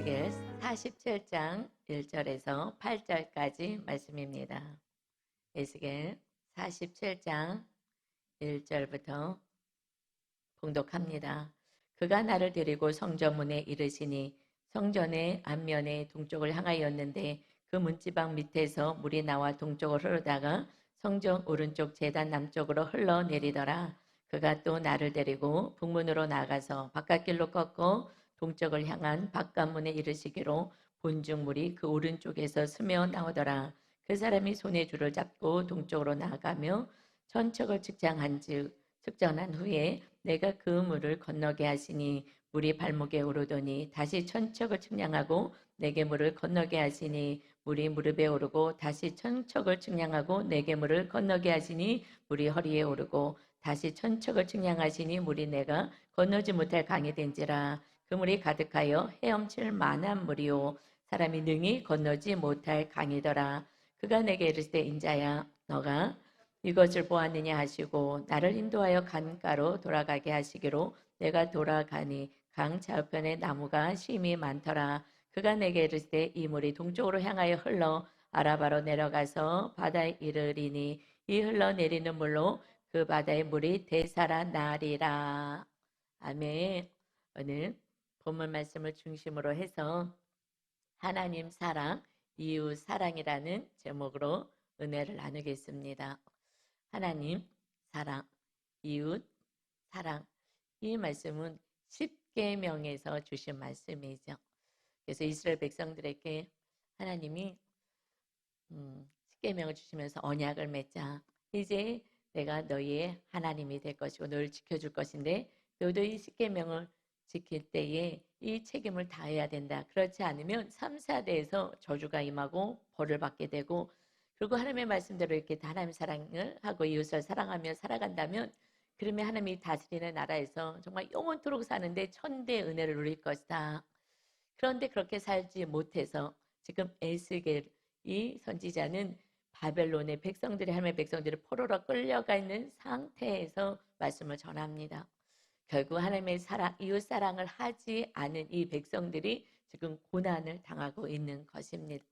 에스겔 47장 1절에서 8절까지 말씀입니다. 에스겔 47장 1절부터 봉독합니다. 그가 나를 데리고 성전문에 이르시니 성전의 앞면에 동쪽을 향하였는데 그 문지방 밑에서 물이 나와 동쪽으로 흐르다가 성전 오른쪽 제단 남쪽으로 흘러내리더라. 그가 또 나를 데리고 북문으로 나가서 바깥길로 꺾고 동쪽을 향한 바깥문에 이르시기로 본중물이 그 오른쪽에서 스며 나오더라. 그 사람이 손에 줄을 잡고 동쪽으로 나아가며 천척을 측정한 후에 내가 그 물을 건너게 하시니 물이 발목에 오르더니 다시 천척을 측량하고 내게 물을 건너게 하시니 물이 무릎에 오르고 다시 천척을 측량하고 내게 물을 건너게 하시니 물이 허리에 오르고 다시 천척을 측량하시니 물이 내가 건너지 못할 강이 된지라. 그 물이 가득하여 헤엄칠 만한 물이요 사람이 능히 건너지 못할 강이더라. 그가 내게 이르시되 인자야 너가 이것을 보았느냐 하시고 나를 인도하여 강가로 돌아가게 하시기로 내가 돌아가니 강 좌우편에 나무가 심이 많더라. 그가 내게 이르시되 이 물이 동쪽으로 향하여 흘러 아라바로 내려가서 바다에 이르리니 이 흘러내리는 물로 그 바다의 물이 되살아나리라. 아멘. 오늘 본문 말씀을 중심으로 해서 하나님 사랑, 이웃 사랑이라는 제목으로 은혜를 나누겠습니다. 하나님 사랑, 이웃 사랑. 이 말씀은 십계명에서 주신 말씀이죠. 그래서 이스라엘 백성들에게 하나님이 십계명을 주시면서 언약을 맺자. 이제 내가 너희의 하나님이 될 것이고 너를 지켜줄 것인데 너도 이 십계명을 지킬 때에 이 책임을 다해야 된다. 그렇지 않으면 3, 4대에서 저주가 임하고 벌을 받게 되고 그리고 하나님의 말씀대로 이렇게 하나님 사랑을 하고 이웃을 사랑하며 살아간다면 그러면 하나님이 다스리는 나라에서 정말 영원토록 사는데 천대의 은혜를 누릴 것이다. 그런데 그렇게 살지 못해서 지금 에스겔 이 선지자는 바벨론의 백성들이 하나님의 백성들이 포로로 끌려가 있는 상태에서 말씀을 전합니다. 결국 하나님의 사랑, 이웃 사랑을 하지 않은 이 백성들이 지금 고난을 당하고 있는 것입니다.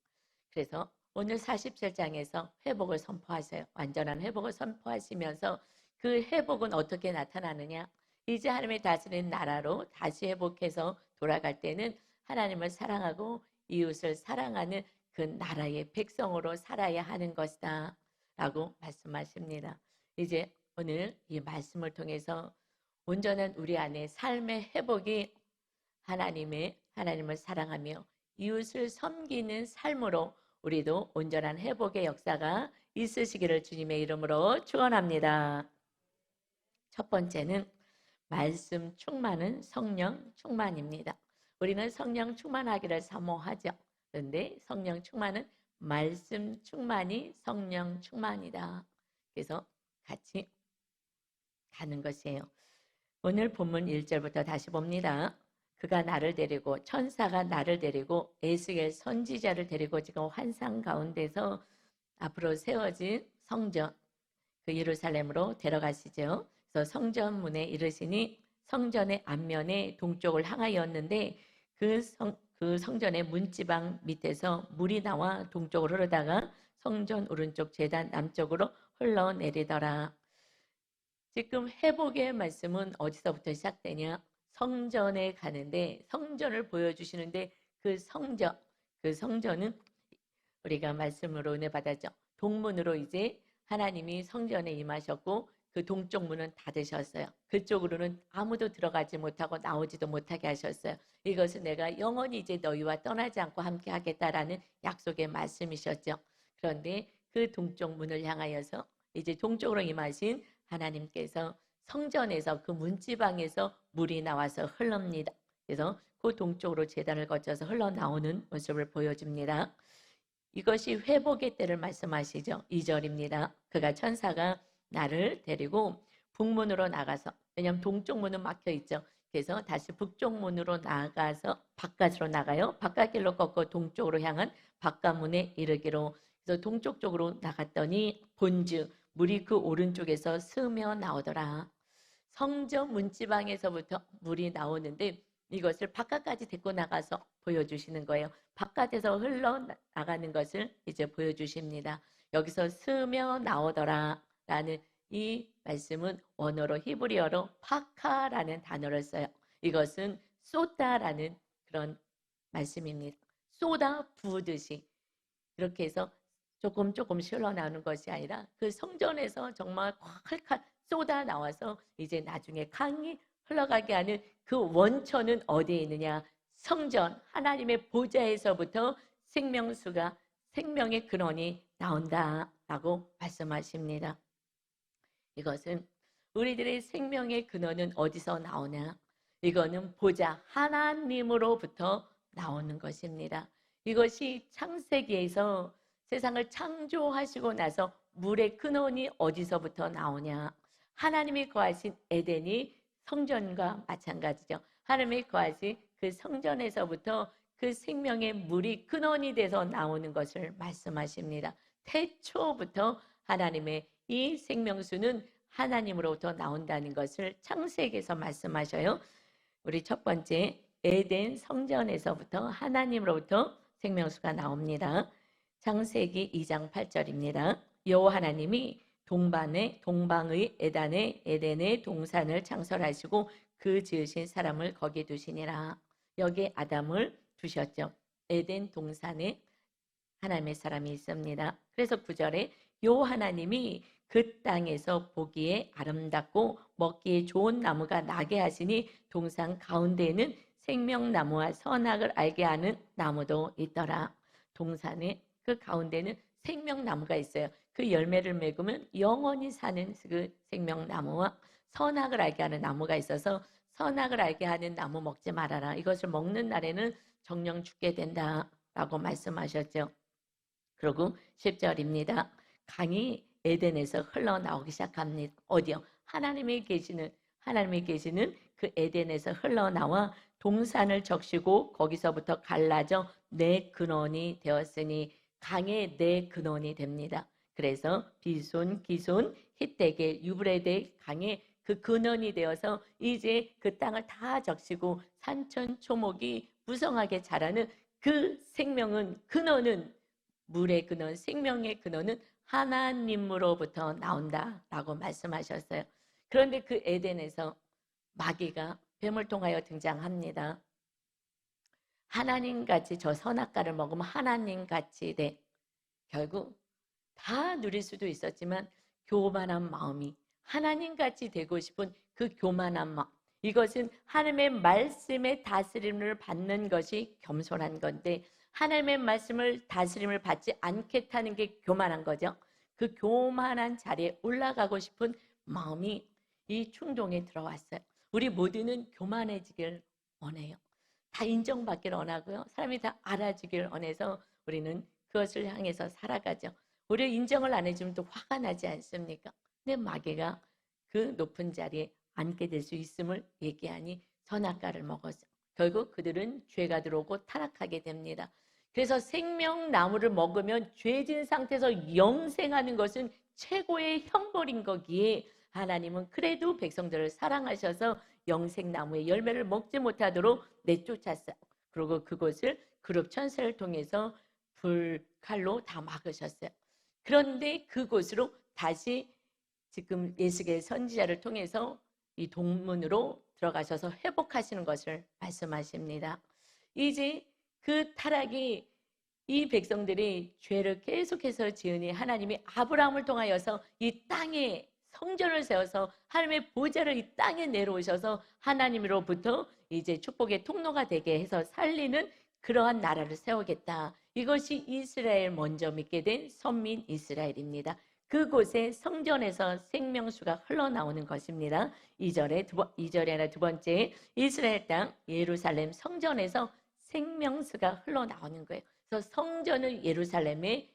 그래서 오늘 47장에서 회복을 선포하세요. 완전한 회복을 선포하시면서 그 회복은 어떻게 나타나느냐? 이제 하나님의 다스리는 나라로 다시 회복해서 돌아갈 때는 하나님을 사랑하고 이웃을 사랑하는 그 나라의 백성으로 살아야 하는 것이다 라고 말씀하십니다. 이제 오늘 이 말씀을 통해서 온전한 우리 안에 삶의 회복이 하나님을 사랑하며 이웃을 섬기는 삶으로 우리도 온전한 회복의 역사가 있으시기를 주님의 이름으로 축원합니다. 첫 번째는 말씀 충만은 성령 충만입니다. 우리는 성령 충만하기를 사모하죠. 그런데 성령 충만은 말씀 충만이 성령 충만이다. 그래서 같이 가는 것이에요. 오늘 본문 1절부터 다시 봅니다. 그가 나를 데리고 천사가 나를 데리고 에스겔 선지자를 데리고 지금 환상 가운데서 앞으로 세워진 성전 그 예루살렘으로 데려가시죠. 그래서 성전문에 이르시니 성전의 앞면에 동쪽을 향하였는데 그 성전의 문지방 밑에서 물이 나와 동쪽으로 흐르다가 성전 오른쪽 제단 남쪽으로 흘러내리더라. 지금 회복의 말씀은 어디서부터 시작되냐? 성전에 가는데 성전을 보여주시는데 그 성전은 우리가 말씀으로 은혜 받았죠. 동문으로 이제 하나님이 성전에 임하셨고 그 동쪽 문은 닫으셨어요. 그쪽으로는 아무도 들어가지 못하고 나오지도 못하게 하셨어요. 이것은 내가 영원히 이제 너희와 떠나지 않고 함께 하겠다라는 약속의 말씀이셨죠. 그런데 그 동쪽 문을 향하여서 이제 동쪽으로 임하신 하나님께서 성전에서 그 문지방에서 물이 나와서 흘릅니다. 그래서 그 동쪽으로 제단을 거쳐서 흘러나오는 모습을 보여줍니다. 이것이 회복의 때를 말씀하시죠. 2절입니다. 그가 천사가 나를 데리고 북문으로 나가서 왜냐하면 동쪽 문은 막혀 있죠. 그래서 다시 북쪽 문으로 나가서 바깥으로 나가요. 바깥길로 꺾고 동쪽으로 향한 바깥문에 이르기로 그래서 동쪽 쪽으로 나갔더니 본즉 물이 그 오른쪽에서 스며 나오더라. 성전 문지방에서부터 물이 나오는데 이것을 바깥까지 데리고 나가서 보여주시는 거예요. 바깥에서 흘러나가는 것을 이제 보여주십니다. 여기서 스며 나오더라 라는 이 말씀은 원어로 히브리어로 파카라는 단어를 써요. 이것은 쏟다라는 그런 말씀입니다. 쏟아 부으듯이 그렇게 해서 조금씩 흘러나오는 것이 아니라 그 성전에서 정말 콸콸 쏟아 나와서 이제 나중에 강이 흘러가게 하는 그 원천은 어디에 있느냐? 성전 하나님의 보좌에서부터 생명수가 생명의 근원이 나온다라고 말씀하십니다. 이것은 우리들의 생명의 근원은 어디서 나오냐? 이거는 보좌 하나님으로부터 나오는 것입니다. 이것이 창세기에서 세상을 창조하시고 나서 물의 근원이 어디서부터 나오냐? 하나님이 거하신 에덴이 성전과 마찬가지죠. 하나님이 거하신 그 성전에서부터 그 생명의 물이 근원이 돼서 나오는 것을 말씀하십니다. 태초부터 하나님의 이 생명수는 하나님으로부터 나온다는 것을 창세기에서 말씀하셔요. 우리 첫 번째 에덴 성전에서부터 하나님으로부터 생명수가 나옵니다. 창세기 2장 8절입니다. 여호와 하나님이 동방의 에덴의 동산을 창설하시고 그 지으신 사람을 거기 두시니라. 여기 아담을 두셨죠. 에덴 동산에 하나님의 사람이 있습니다. 그래서 9절에 여호와 하나님이 그 땅에서 보기에 아름답고 먹기에 좋은 나무가 나게 하시니 동산 가운데에는 생명나무와 선악을 알게 하는 나무도 있더라. 동산에 그 가운데는 생명나무가 있어요. 그 열매를 맺으면 영원히 사는 그 생명나무와 선악을 알게 하는 나무가 있어서 선악을 알게 하는 나무 먹지 말아라. 이것을 먹는 날에는 정령 죽게 된다라고 말씀하셨죠. 그리고 10절입니다. 강이 에덴에서 흘러나오기 시작합니다. 어디요? 하나님이 계시는 그 에덴에서 흘러나와 동산을 적시고 거기서부터 갈라져 내 근원이 되었으니 강의 내 근원이 됩니다. 그래서 비손, 기손, 히데겔, 유브레데 강의 그 근원이 되어서 이제 그 땅을 다 적시고 산천 초목이 무성하게 자라는 그 생명은 근원은 물의 근원, 생명의 근원은 하나님으로부터 나온다라고 말씀하셨어요. 그런데 그 에덴에서 마귀가 뱀을 통하여 등장합니다. 하나님같이 저 선악과를 먹으면 하나님같이 돼. 결국 다 누릴 수도 있었지만 교만한 마음이 하나님같이 되고 싶은 그 교만한 마음, 이것은 하나님의 말씀의 다스림을 받는 것이 겸손한 건데 하나님의 말씀을 다스림을 받지 않겠다는 게 교만한 거죠. 그 교만한 자리에 올라가고 싶은 마음이 이 충동에 들어왔어요. 우리 모두는 교만해지길 원해요. 다 인정받기를 원하고요. 사람이 다 알아주길 원해서 우리는 그것을 향해서 살아가죠. 우리 인정을 안 해주면 또 화가 나지 않습니까? 근데 마귀가 그 높은 자리에 앉게 될 수 있음을 얘기하니 선악과를 먹었어요. 결국 그들은 죄가 들어오고 타락하게 됩니다. 그래서 생명나무를 먹으면 죄진 상태에서 영생하는 것은 최고의 형벌인 거기에 하나님은 그래도 백성들을 사랑하셔서 영생나무의 열매를 먹지 못하도록 내쫓았어요. 그리고 그곳을 그룹 천사를 통해서 불칼로 다 막으셨어요. 그런데 그곳으로 다시 지금 예수의 선지자를 통해서 이 동문으로 들어가셔서 회복하시는 것을 말씀하십니다. 이제 그 타락이 이 백성들이 죄를 계속해서 지으니 하나님이 아브라함을 통하여서 이 땅에 성전을 세워서 하나님의 보좌를 이 땅에 내려오셔서 하나님으로부터 이제 축복의 통로가 되게 해서 살리는 그러한 나라를 세우겠다. 이것이 이스라엘 먼저 믿게 된 선민 이스라엘입니다. 그곳에 성전에서 생명수가 흘러나오는 것입니다. 2절에 하나 두 번째 이스라엘 땅 예루살렘 성전에서 생명수가 흘러나오는 거예요. 그래서 성전을 예루살렘에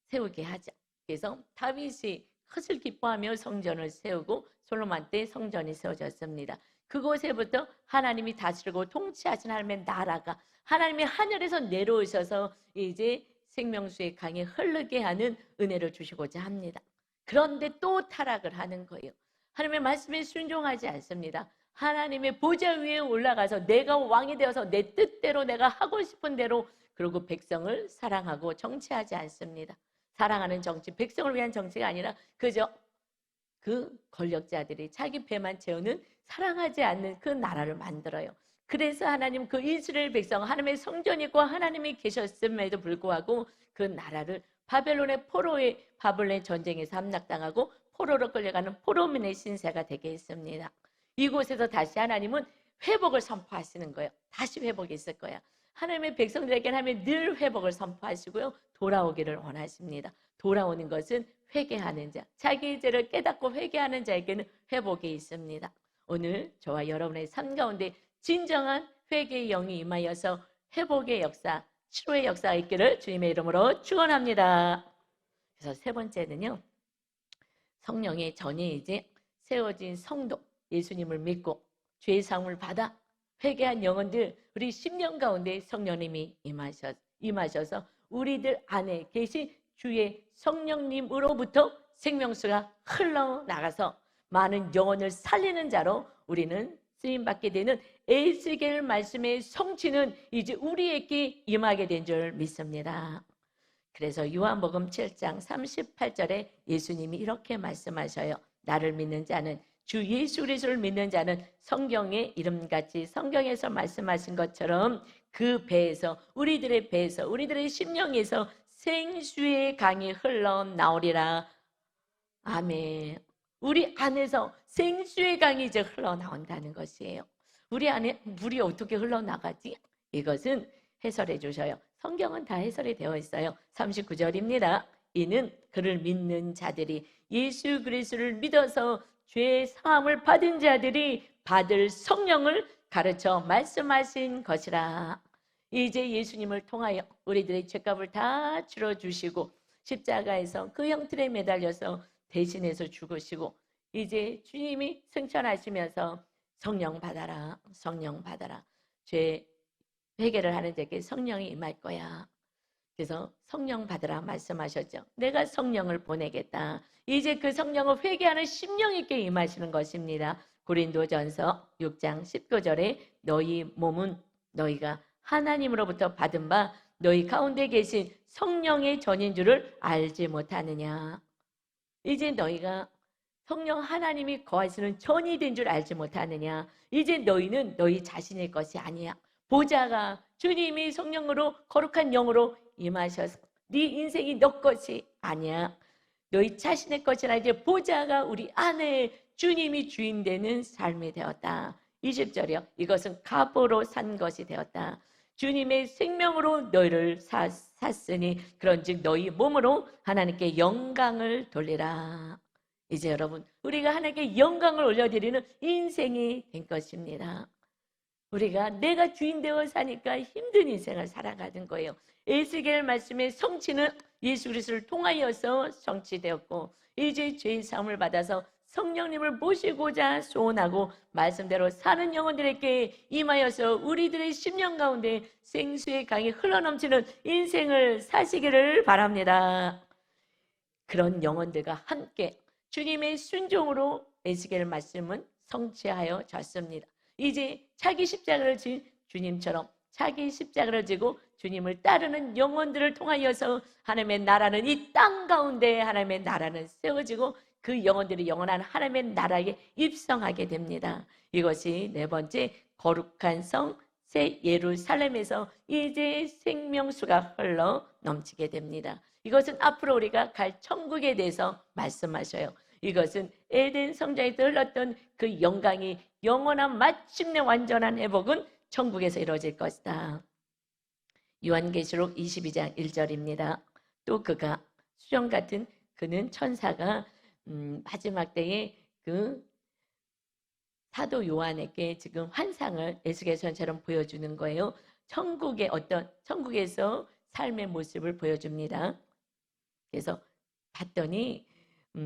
세우게 하죠. 그래서 다윗이 헛을 기뻐하며 성전을 세우고 솔로몬 때 성전이 세워졌습니다. 그곳에부터 하나님이 다스리고 통치하신 하나님의 나라가 하나님이 하늘에서 내려오셔서 이제 생명수의 강에 흐르게 하는 은혜를 주시고자 합니다. 그런데 또 타락을 하는 거예요. 하나님의 말씀에 순종하지 않습니다. 하나님의 보좌 위에 올라가서 내가 왕이 되어서 내 뜻대로 내가 하고 싶은 대로 그리고 백성을 사랑하고 정치하지 않습니다. 사랑하는 정치, 백성을 위한 정치가 아니라 그저 그 권력자들이 자기 배만 채우는 사랑하지 않는 그 나라를 만들어요. 그래서 하나님 그 이스라엘 백성 하나님의 성전이 있고 하나님이 계셨음에도 불구하고 그 나라를 바벨론의 포로의 바벨론 전쟁에서 함락당하고 포로로 끌려가는 포로민의 신세가 되게 했습니다. 이곳에서 다시 하나님은 회복을 선포하시는 거예요. 다시 회복이 있을 거야. 하나님의 백성들에게는 하나님이 늘 회복을 선포하시고요. 돌아오기를 원하십니다. 돌아오는 것은 회개하는 자, 자기 죄를 깨닫고 회개하는 자에게는 회복이 있습니다. 오늘 저와 여러분의 삶 가운데 진정한 회개의 영이 임하여서 회복의 역사, 치료의 역사가 있기를 주님의 이름으로 축원합니다. 그래서 세 번째는요, 성령의 전에 이제 세워진 성도, 예수님을 믿고 죄의 사함을 받아 회개한 영혼들, 우리 10년 가운데 성령님이 임하셔서 우리들 안에 계신 주의 성령님으로부터 생명수가 흘러나가서 많은 영혼을 살리는 자로 우리는 쓰임받게 되는 에스겔 말씀의 성취는 이제 우리에게 임하게 된 줄 믿습니다. 그래서 요한복음 7장 38절에 예수님이 이렇게 말씀하셔요. 나를 믿는 자는, 주 예수 그리스도를 믿는 자는 성경의 이름같이 성경에서 말씀하신 것처럼 그 배에서, 우리들의 배에서, 우리들의 심령에서 생수의 강이 흘러나오리라. 아멘. 우리 안에서 생수의 강이 이제 흘러나온다는 것이에요. 우리 안에 물이 어떻게 흘러나가지? 이것은 해설해 주셔요. 성경은 다 해설이 되어 있어요. 39절입니다. 이는 그를 믿는 자들이, 예수 그리스도를 믿어서 죄 사함을 받은 자들이 받을 성령을 가르쳐 말씀하신 것이라. 이제 예수님을 통하여 우리들의 죄값을 다 치러주시고 십자가에서 그 형틀에 매달려서 대신해서 죽으시고 이제 주님이 승천하시면서 성령 받아라, 성령 받아라. 죄 회개를 하는 자에게 성령이 임할 거야. 그래서 성령 받으라 말씀하셨죠. 내가 성령을 보내겠다. 이제 그 성령을 회개하는 심령있게 임하시는 것입니다. 고린도전서 6장 19절에 너희 몸은 너희가 하나님으로부터 받은 바 너희 가운데 계신 성령의 전인 줄을 알지 못하느냐. 이제 너희가 성령 하나님이 거하시는 전이 된 줄 알지 못하느냐. 이제 너희는 너희 자신의 것이 아니야. 보좌가 주님이 성령으로 거룩한 영으로 임하셔서 네 인생이 너 것이 아니야. 너희 자신의 것이라. 이제 보좌가 우리 안에 주님이 주인 되는 삶이 되었다. 20절이요. 이것은 값으로 산 것이 되었다. 주님의 생명으로 너희를 샀으니 그런즉 너희 몸으로 하나님께 영광을 돌리라. 이제 여러분, 우리가 하나님께 영광을 올려드리는 인생이 된 것입니다. 우리가 내가 주인 되어 사니까 힘든 인생을 살아가는 거예요. 에스겔 말씀의 성취는 예수 그리스도를 통하여서 성취되었고 이제 죄의 사함을 받아서 성령님을 모시고자 소원하고 말씀대로 사는 영혼들에게 임하여서 우리들의 심령 가운데 생수의 강이 흘러넘치는 인생을 사시기를 바랍니다. 그런 영혼들과 함께 주님의 순종으로 에스겔 말씀은 성취하여 졌습니다. 이제 자기 십자가를 진 주님처럼 자기 십자가를 지고 주님을 따르는 영혼들을 통하여서 하나님의 나라는 이 땅 가운데 하나님의 나라는 세워지고 그 영혼들이 영원한 하나님의 나라에 입성하게 됩니다. 이것이 네 번째, 거룩한 성 새 예루살렘에서 이제 생명수가 흘러 넘치게 됩니다. 이것은 앞으로 우리가 갈 천국에 대해서 말씀하셔요. 이것은 에덴 성전에서 흘렀던 그 영광이 영원한 마침내 완전한 회복은 천국에서 이루어질 것이다. 요한계시록 22장 1절입니다. 또 그가 수정 같은 그는 천사가 마지막 때에 그 사도 요한에게 지금 환상을 에스겔서처럼 보여주는 거예요. 천국의 천국에서 삶의 모습을 보여줍니다. 그래서 봤더니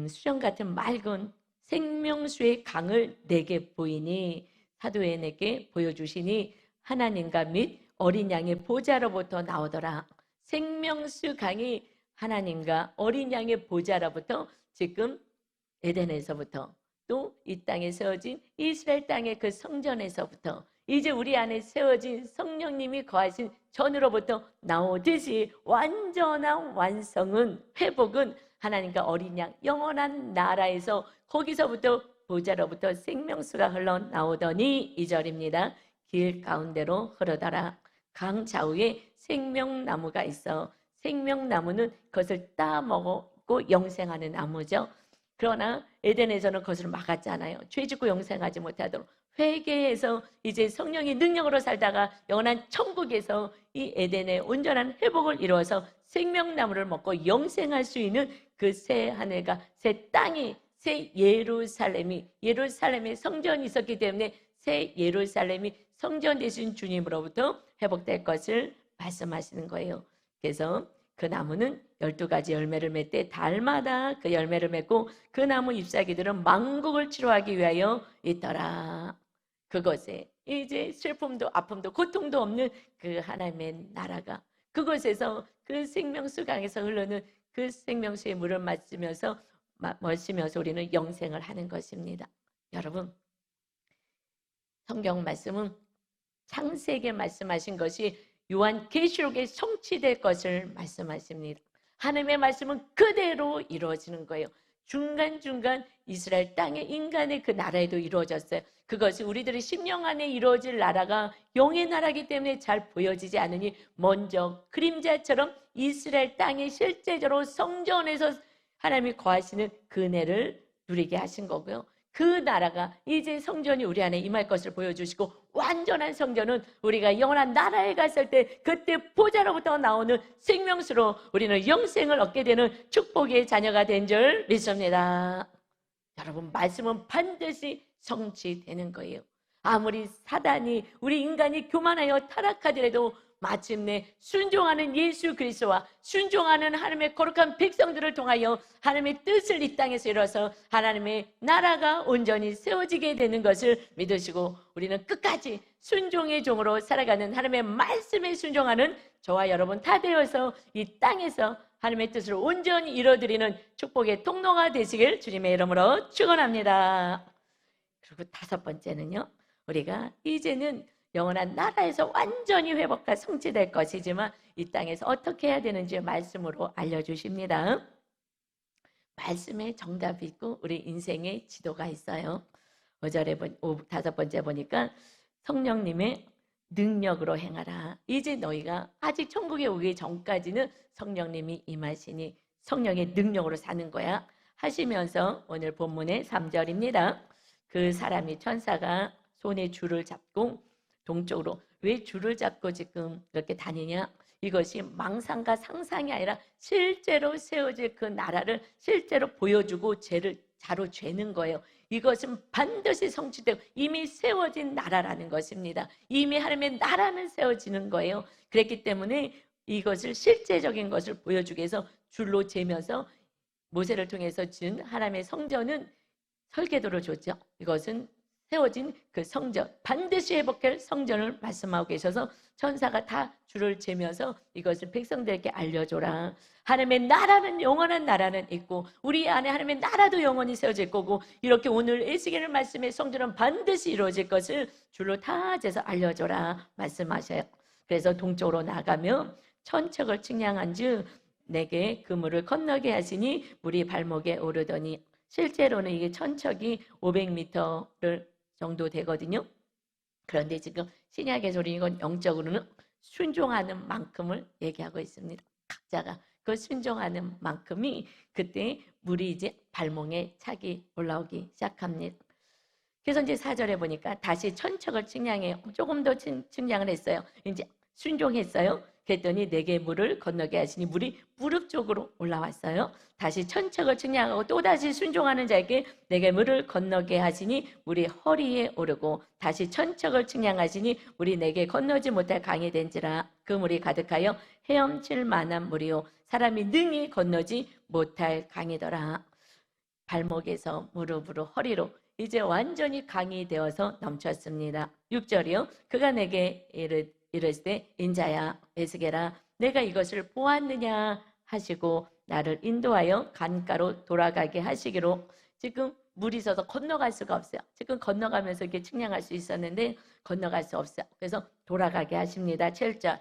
수정 같은 맑은 생명수의 강을 내게 보이니 사도 요한에게 보여주시니 하나님과 및 어린 양의 보좌로부터 나오더라. 생명수 강이 하나님과 어린 양의 보좌로부터 지금 에덴에서부터 또 이 땅에 세워진 이스라엘 땅의 그 성전에서부터 이제 우리 안에 세워진 성령님이 거하신 전으로부터 나오듯이 완전한 완성은, 회복은 하나님과 어린 양 영원한 나라에서 거기서부터 보좌로부터 생명수가 흘러나오더니 2절입니다. 길 가운데로 흐르더라. 강 좌우에 생명나무가 있어 생명나무는 그것을 따먹고 영생하는 나무죠. 그러나 에덴에서는 그것을 막았잖아요. 죄짓고 영생하지 못하도록. 회개해서 이제 성령의 능력으로 살다가 영원한 천국에서 이 에덴의 온전한 회복을 이루어서 생명나무를 먹고 영생할 수 있는 그 새 하늘과 새 땅이, 새 예루살렘의 성전이 있었기 때문에 새 예루살렘이 성전 되신 주님으로부터 회복될 것을 말씀하시는 거예요. 그래서 그 나무는 12가지 열매를 맺되 달마다 그 열매를 맺고 그 나무 잎사귀들은 만국을 치료하기 위하여 있더라. 그것에 이제 슬픔도 아픔도 고통도 없는 그 하나님의 나라가, 그곳에서 그 생명수 강에서 흐르는 그 생명수의 물을 마시면서 우리는 영생을 하는 것입니다. 여러분, 성경 말씀은 창세기에 말씀하신 것이 요한계시록에 성취될 것을 말씀하십니다. 하나님의 말씀은 그대로 이루어지는 거예요. 중간중간 이스라엘 땅의 인간의 그 나라에도 이루어졌어요. 그것이 우리들의 심령 안에 이루어질 나라가 영의 나라이기 때문에 잘 보여지지 않으니 먼저 그림자처럼 이스라엘 땅에 실제적으로 성전에서 하나님이 거하시는 그 은혜를 누리게 하신 거고요. 그 나라가 이제 성전이 우리 안에 임할 것을 보여주시고, 완전한 성전은 우리가 영원한 나라에 갔을 때 그때 보좌로부터 나오는 생명수로 우리는 영생을 얻게 되는 축복의 자녀가 된 줄 믿습니다. 여러분, 말씀은 반드시 성취되는 거예요. 아무리 사단이, 우리 인간이 교만하여 타락하더라도 마침내 순종하는 예수 그리스도와 순종하는 하나님의 거룩한 백성들을 통하여 하나님의 뜻을 이 땅에서 이뤄서 하나님의 나라가 온전히 세워지게 되는 것을 믿으시고, 우리는 끝까지 순종의 종으로 살아가는, 하나님의 말씀에 순종하는 저와 여러분 다 되어서 이 땅에서 하나님의 뜻을 온전히 이뤄드리는 축복의 통로가 되시길 주님의 이름으로 축원합니다. 그리고 5번째는요, 우리가 이제는 영원한 나라에서 완전히 회복과 성취될 것이지만 이 땅에서 어떻게 해야 되는지 말씀으로 알려주십니다. 말씀에 정답이 있고 우리 인생의 지도가 있어요. 5번째 보니까 성령님의 능력으로 행하라. 이제 너희가 아직 천국에 오기 전까지는 성령님이 임하시니 성령의 능력으로 사는 거야 하시면서 오늘 본문의 3절입니다. 그 사람이, 천사가 손에 줄을 잡고 동쪽으로, 왜 줄을 잡고 지금 이렇게 다니냐? 이것이 망상과 상상이 아니라 실제로 세워질 그 나라를 실제로 보여주고 죄를 자로 죄는 거예요. 이것은 반드시 성취되고 이미 세워진 나라라는 것입니다. 이미 하나님의 나라는 세워지는 거예요. 그렇기 때문에 이것을 실제적인 것을 보여주기 위해서 줄로 재면서 모세를 통해서 준 하나님의 성전은 설계도를 줬죠. 이것은 세워진 그 성전, 반드시 회복할 성전을 말씀하고 계셔서 천사가 다 줄을 재면서 이것을 백성들에게 알려줘라. 하나님의 나라는, 영원한 나라는 있고 우리 안에 하나님의 나라도 영원히 세워질 거고, 이렇게 오늘 에스겔의 말씀의 성전은 반드시 이루어질 것을 줄로 다 재서 알려줘라 말씀하셔요. 그래서 동쪽으로 나가며 천척을 측량한 즉 내게 그 물을 건너게 하시니 물이 발목에 오르더니, 실제로는 이게 천척이 500m를 정도 되거든요. 그런데 지금 신약에서 이건 영적으로는 순종하는 만큼을 얘기하고 있습니다. 각자가 그 순종하는 만큼이 그때 물이 이제 발목에 차기 올라오기 시작합니다. 그래서 이제 4절에 보니까 다시 천척을 측량해요. 조금 더 측량을 했어요. 이제 순종했어요. 그랬더니 내게 물을 건너게 하시니 물이 무릎 쪽으로 올라왔어요. 다시 천척을 측량하고 또다시 순종하는 자에게 내게 물을 건너게 하시니 물이 허리에 오르고, 다시 천척을 측량하시니 물이 내게 건너지 못할 강이 된지라. 그 물이 가득하여 헤엄칠 만한 물이요 사람이 능히 건너지 못할 강이더라. 발목에서 무릎으로 허리로 이제 완전히 강이 되어서 넘쳤습니다. 6절이요. 그가 내게 이르시되 인자야 에스겔아 내가 이것을 보았느냐 하시고 나를 인도하여 강가로 돌아가게 하시기로. 지금 물이 있어서 건너갈 수가 없어요. 지금 건너가면서 이렇게 측량할 수 있었는데 건너갈 수 없어요. 그래서 돌아가게 하십니다. 7절.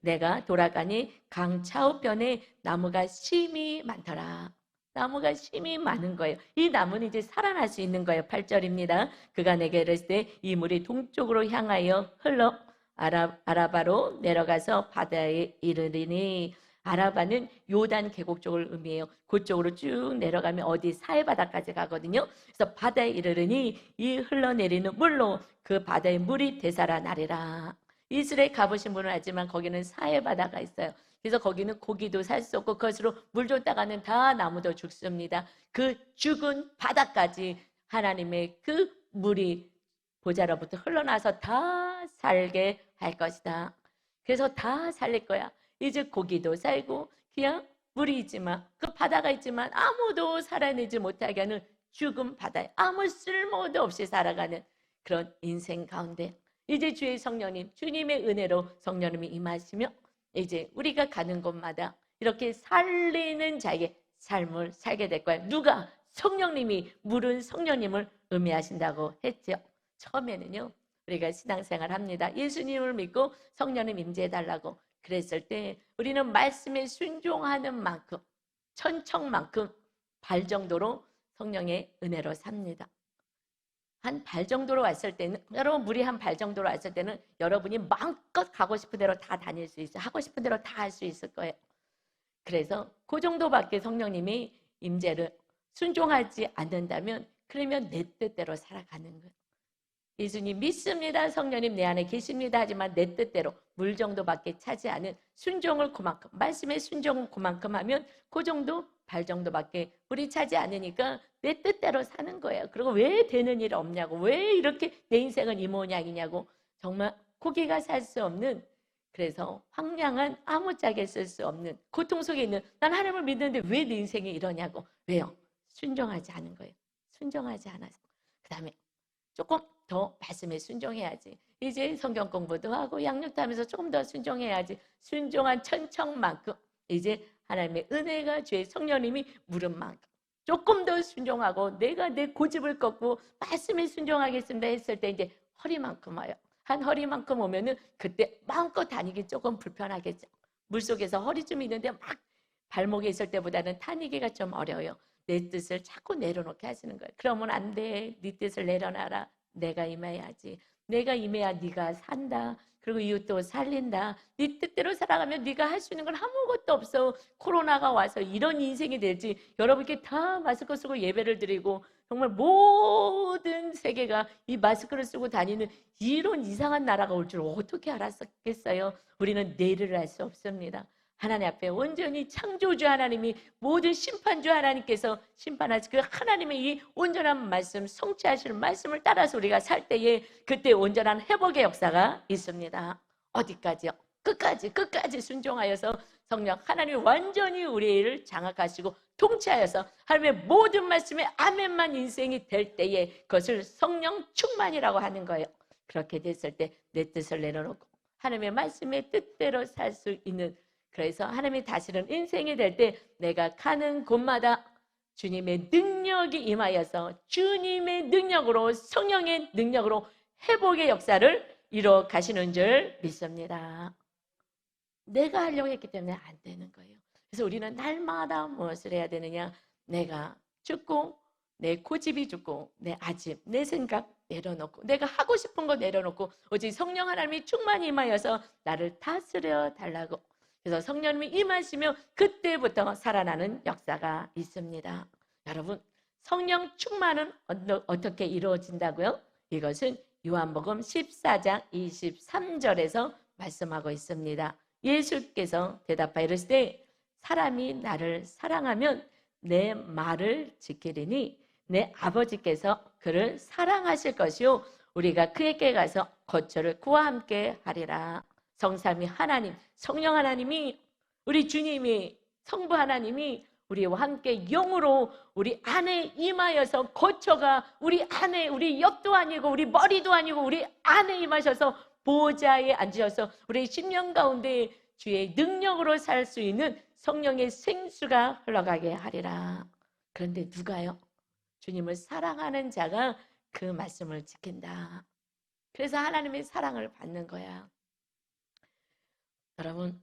내가 돌아가니 강 좌우편에 나무가 심이 많더라. 나무가 심이 많은 거예요. 이 나무는 이제 살아날 수 있는 거예요. 8절입니다. 그가 내게 이르실 때 이 물이 동쪽으로 향하여 흘러 아라바로 내려가서 바다에 이르리니, 아라바는 요단 계곡 쪽을 의미해요. 그쪽으로 쭉 내려가면 어디 사해바다까지 가거든요. 그래서 바다에 이르르니 이 흘러내리는 물로 그 바다의 물이 되살아나리라. 이스라엘 가보신 분은 알지만 거기는 사해바다가 있어요. 그래서 거기는 고기도 살 수 없고 그것으로 물 줬다가는 다 나무도 죽습니다. 그 죽은 바다까지 하나님의 그 물이 보좌로부터 흘러나서 다 살게 할 것이다. 그래서 다 살릴 거야. 이제 고기도 살고 그냥 물이 있지만, 그 바다가 있지만 아무도 살아내지 못하게 하는 죽은 바다에 아무 쓸모도 없이 살아가는 그런 인생 가운데 이제 주의 성령님, 주님의 은혜로 성령님이 임하시며 이제 우리가 가는 곳마다 이렇게 살리는 자에게 삶을 살게 될 거예요. 누가? 성령님이. 물은 성령님을 의미하신다고 했죠. 처음에는요, 우리가 신앙생활 합니다. 예수님을 믿고 성령님 임재해달라고 그랬을 때 우리는 말씀에 순종하는 만큼, 천척만큼 발 정도로 성령의 은혜로 삽니다. 한 발 정도로 왔을 때는, 여러분 물이 한 발 정도로 왔을 때는 여러분이 마음껏 가고 싶은 대로 다 다닐 수 있어요. 하고 싶은 대로 다 할 수 있을 거예요. 그래서 그 정도밖에 성령님이 임재를 순종하지 않는다면 그러면 내 뜻대로 살아가는 거예요. 예수님 믿습니다. 성령님 내 안에 계십니다. 하지만 내 뜻대로 물 정도밖에 차지 않은 순종을 그만큼, 말씀의 순종을 그만큼 하면 그 정도, 발 정도밖에 물이 차지 않으니까 내 뜻대로 사는 거예요. 그리고 왜 되는 일 없냐고, 왜 이렇게 내 인생은 이 모양이냐고, 정말 고기가 살 수 없는, 그래서 황량한 아무짝에 쓸 수 없는 고통 속에 있는, 난 하나님을 믿는데 왜 내 인생이 이러냐고. 왜요? 순종하지 않은 거예요. 순종하지 않아서. 그 다음에 조금 더 말씀에 순종해야지. 이제 성경 공부도 하고 양육도 하면서 조금 더 순종해야지. 순종한 천척만큼 이제 하나님의 은혜가, 주의 성령님이 물은 만큼 조금 더 순종하고 내가 내 고집을 꺾고 말씀에 순종하겠습니다 했을 때 이제 허리만큼 와요. 한 허리만큼 오면은 그때 마음껏 다니기 조금 불편하겠죠. 물속에서 허리 좀 있는데 막 발목에 있을 때보다는 다니기가 좀 어려워요. 내 뜻을 자꾸 내려놓게 하시는 거예요. 그러면 안 돼. 네 뜻을 내려놔라. 내가 임해야지. 내가 임해야 네가 산다. 그리고 이웃도 살린다. 네 뜻대로 살아가면 네가 할 수 있는 건 아무것도 없어. 코로나가 와서 이런 인생이 될지, 여러분께 다 마스크 쓰고 예배를 드리고 정말 모든 세계가 이 마스크를 쓰고 다니는 이런 이상한 나라가 올 줄 어떻게 알았겠어요? 우리는 내일을 알 수 없습니다. 하나님 앞에 온전히 창조주 하나님이, 모든 심판주 하나님께서 심판하실 그 하나님의 이 온전한 말씀, 성취하실 말씀을 따라서 우리가 살 때에 그때 온전한 회복의 역사가 있습니다. 어디까지요? 끝까지 순종하여서 성령 하나님이 완전히 우리를 장악하시고 통치하여서 하나님의 모든 말씀에 아멘만 인생이 될 때에 그것을 성령 충만이라고 하는 거예요. 그렇게 됐을 때 내 뜻을 내려놓고 하나님의 말씀의 뜻대로 살 수 있는, 그래서 하나님이 다스리는 인생이 될 때 내가 가는 곳마다 주님의 능력이 임하여서 주님의 능력으로, 성령의 능력으로 회복의 역사를 이루어 가시는 줄 믿습니다. 내가 하려고 했기 때문에 안 되는 거예요. 그래서 우리는 날마다 무엇을 해야 되느냐? 내가 죽고 내 고집이 죽고 내 아집, 내 생각 내려놓고 내가 하고 싶은 거 내려놓고 오직 성령 하나님이 충만히 임하여서 나를 다스려 달라고. 그래서 성령님이 임하시면 그때부터 살아나는 역사가 있습니다. 여러분, 성령 충만은 어떻게 이루어진다고요? 이것은 요한복음 14장 23절에서 말씀하고 있습니다. 예수께서 대답하여 이르시되 사람이 나를 사랑하면 내 말을 지키리니 내 아버지께서 그를 사랑하실 것이요 우리가 그에게 가서 거처를 그와 함께 하리라. 성삼위 하나님, 성령 하나님이, 우리 주님이, 성부 하나님이 우리와 함께 영으로 우리 안에 임하여서 거처가 우리 안에, 우리 옆도 아니고 우리 머리도 아니고 우리 안에 임하셔서 보좌에 앉으셔서 우리 심령 가운데 주의 능력으로 살 수 있는 성령의 생수가 흘러가게 하리라. 그런데 누가요? 주님을 사랑하는 자가 그 말씀을 지킨다. 그래서 하나님의 사랑을 받는 거야. 여러분,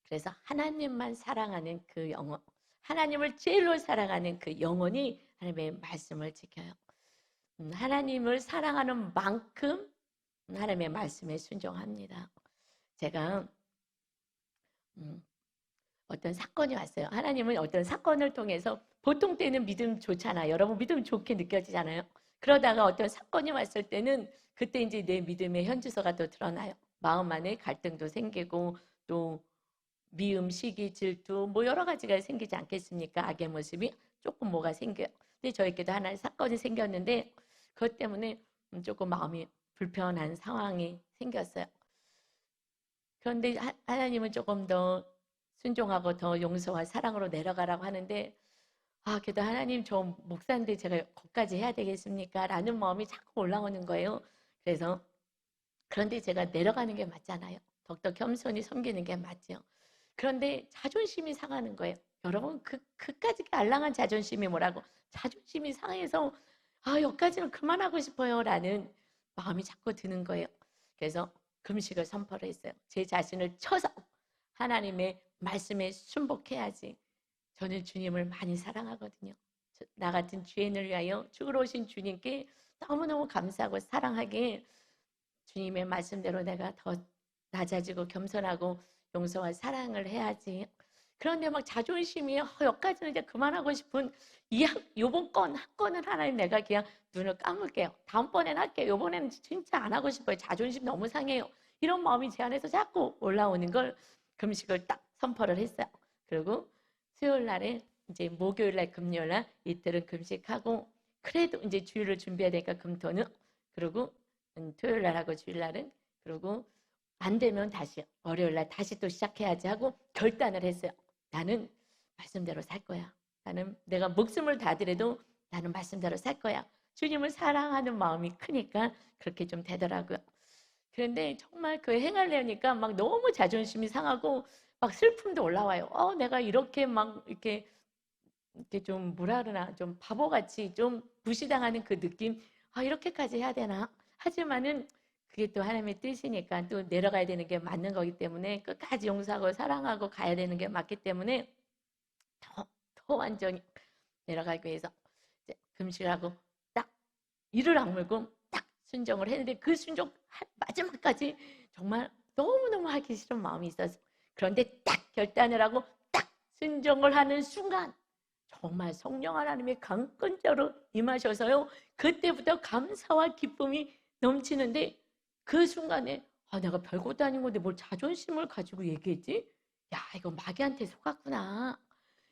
그래서 하나님만 사랑하는 그 영혼, 하나님을 제일로 사랑하는 그 영혼이 하나님의 말씀을 지켜요. 하나님을 사랑하는 만큼 하나님의 말씀에 순종합니다. 제가 어떤 사건이 왔어요. 하나님은 어떤 사건을 통해서 보통 때는 믿음 좋잖아요. 여러분 믿음 좋게 느껴지잖아요. 그러다가 어떤 사건이 왔을 때는 그때 이제 내 믿음의 현주소가 또 드러나요. 마음 안에 갈등도 생기고 또 미움, 시기, 질투 뭐 여러 가지가 생기지 않겠습니까? 악의 모습이 조금 뭐가 생겨요. 근데 저에게도 하나의 사건이 생겼는데 그것 때문에 조금 마음이 불편한 상황이 생겼어요. 그런데 하나님은 조금 더 순종하고 더 용서와 사랑으로 내려가라고 하는데 그래도 하나님 저 목사인데 제가 거기까지 해야 되겠습니까? 라는 마음이 자꾸 올라오는 거예요. 그래서 그런데 제가 내려가는 게 맞잖아요. 더욱더 겸손히 섬기는 게 맞죠. 그런데 자존심이 상하는 거예요. 여러분 그까지 알랑한 자존심이 뭐라고? 자존심이 상해서 여기까지는 그만하고 싶어요 라는 마음이 자꾸 드는 거예요. 그래서 금식을 선포를 했어요. 제 자신을 쳐서 하나님의 말씀에 순복해야지. 저는 주님을 많이 사랑하거든요. 나 같은 죄인을 위하여 죽으러 오신 주님께 너무너무 감사하고 사랑하게 주님의 말씀대로 내가 더 낮아지고 겸손하고 용서와 사랑을 해야지. 그런데 막 자존심이 여기까지는 이제 그만하고 싶은 요번 한 건은 하나님 내가 그냥 눈을 감을게요. 다음번엔 할게요. 요번에는 진짜 안 하고 싶어요. 자존심 너무 상해요. 이런 마음이 제 안에서 자꾸 올라오는 걸 금식을 딱 선포를 했어요. 그리고 수요일 날에 이제 목요일 날 금요일 날 이틀은 금식하고 그래도 이제 주일을 준비해야 되니까 금토는 그리고 토요일 날하고 주일 날은 그리고 안 되면 다시 월요일 날 다시 또 시작해야지 하고 결단을 했어요. 나는 말씀대로 살 거야. 나는 내가 목숨을 다하더라도 나는 말씀대로 살 거야. 주님을 사랑하는 마음이 크니까 그렇게 좀 되더라고요. 그런데 정말 그 행하려니까 막 너무 자존심이 상하고 막 슬픔도 올라와요. 내가 이렇게 막 이렇게 좀 뭐라 그러나 좀 바보같이 좀 무시당하는 그 느낌. 이렇게까지 해야 되나? 하지만은 그게 또 하나님의 뜻이니까 또 내려가야 되는 게 맞는 거기 때문에 끝까지 용서하고 사랑하고 가야 되는 게 맞기 때문에 더 완전히 내려가기 위해서 이제 금식을 하고 딱 이를 악물고 딱 순종을 했는데 그 순종 마지막까지 정말 너무너무 하기 싫은 마음이 있었어요. 그런데 딱 결단을 하고 딱 순종을 하는 순간 정말 성령 하나님의 강권자로 임하셔서요. 그때부터 감사와 기쁨이 넘치는데 그 순간에 내가 별것도 아닌 건데 뭘 자존심을 가지고 얘기했지? 야, 이거 마귀한테 속았구나.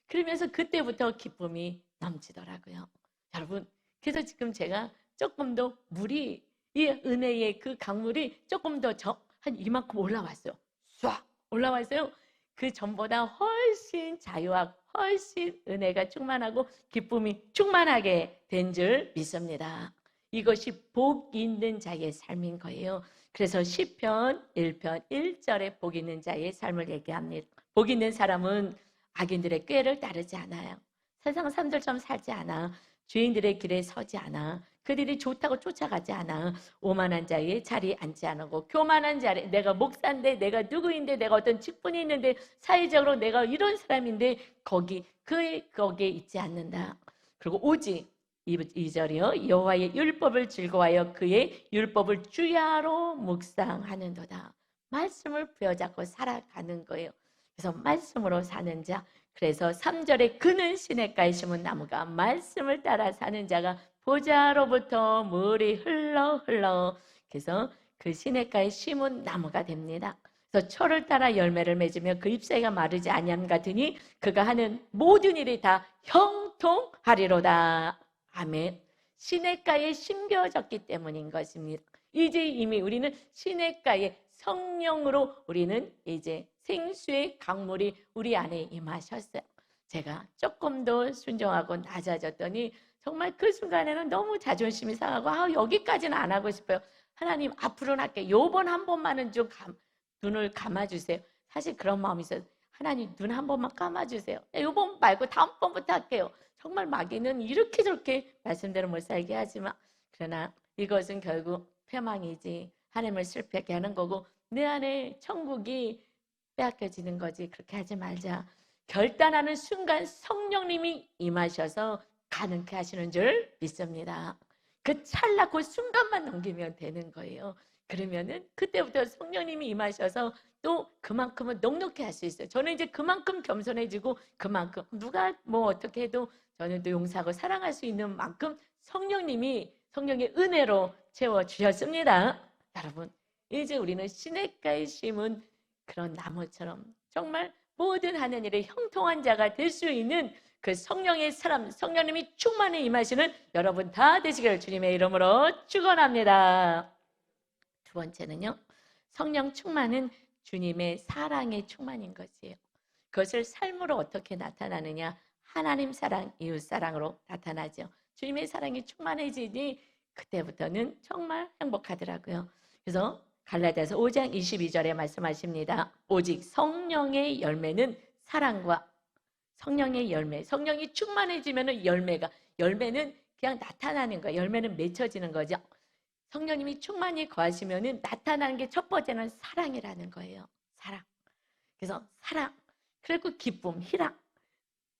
그러면서 그때부터 기쁨이 넘치더라고요. 여러분, 그래서 지금 제가 조금 더 이 은혜의 그 강물이 조금 더 한 이만큼 올라왔어요. 쏴 올라왔어요. 그 전보다 훨씬 자유하고 훨씬 은혜가 충만하고 기쁨이 충만하게 된 줄 믿습니다. 이것이 복 있는 자의 삶인 거예요. 그래서 시편 1편 1절에 복 있는 자의 삶을 얘기합니다. 복 있는 사람은 악인들의 꾀를 따르지 않아요. 세상 사람들처럼 살지 않아. 죄인들의 길에 서지 않아. 그들이 좋다고 쫓아가지 않아. 오만한 자의 자리에 앉지 않고 교만한 자리, 내가 목사인데 내가 누구인데 내가 어떤 직분이 있는데 사회적으로 내가 이런 사람인데 거기에 있지 않는다. 그리고 오직 2절이요. 여호와의 율법을 즐거워하여 그의 율법을 주야로 묵상하는도다. 말씀을 부여잡고 살아가는 거예요. 그래서 말씀으로 사는 자. 그래서 3절에 그는 시냇가에 심은 나무가 말씀을 따라 사는 자가 보좌로부터 물이 흘러 그래서 그 시냇가에 심은 나무가 됩니다. 그래서 철을 따라 열매를 맺으며 그 잎사귀가 마르지 아니함 같으니 그가 하는 모든 일이 다 형통하리로다. 아멘. 시냇가에 심겨졌기 때문인 것입니다. 이제 이미 우리는 시냇가에 성령으로 우리는 이제 생수의 강물이 우리 안에 임하셨어요. 제가 조금 더 순종하고 낮아졌더니 정말 그 순간에는 너무 자존심이 상하고 여기까지는 안 하고 싶어요. 하나님 앞으로는 할게요. 요번 한 번만은 좀 눈을 감아주세요. 사실 그런 마음이 있어요. 하나님 눈 한 번만 감아주세요. 요번 말고 다음번부터 할게요. 정말 마귀는 이렇게 저렇게 말씀대로 못 살게 하지만, 그러나 이것은 결국 패망이지, 하나님을 슬프게 하는 거고 내 안에 천국이 빼앗겨지는 거지. 그렇게 하지 말자. 결단하는 순간 성령님이 임하셔서 가능케 하시는 줄 믿습니다. 그 찰나 그 순간만 넘기면 되는 거예요. 그러면은 그때부터 성령님이 임하셔서 또 그만큼은 넉넉히 할 수 있어요. 저는 이제 그만큼 겸손해지고 그만큼 누가 뭐 어떻게 해도 저는 또 용서하고 사랑할 수 있는 만큼 성령님이 성령의 은혜로 채워주셨습니다. 여러분, 이제 우리는 시냇가에 심은 그런 나무처럼 정말 모든 하는 일에 형통한 자가 될 수 있는 그 성령의 사람, 성령님이 충만히 임하시는 여러분 다 되시기를 주님의 이름으로 축원합니다. 두 번째는요, 성령 충만은 주님의 사랑의 충만인 것이에요. 그것을 삶으로 어떻게 나타나느냐? 하나님 사랑, 이웃 사랑으로 나타나죠. 주님의 사랑이 충만해지니 그때부터는 정말 행복하더라고요. 그래서 갈라디아서 5장 22절에 말씀하십니다. 오직 성령의 열매는 사랑과, 성령의 열매, 성령이 충만해지면 열매는 그냥 나타나는 거예요. 열매는 맺혀지는 거죠. 성령님이 충만히 거하시면 나타나는 게 첫 번째는 사랑이라는 거예요. 사랑. 그래서 사랑, 그리고 기쁨, 희락,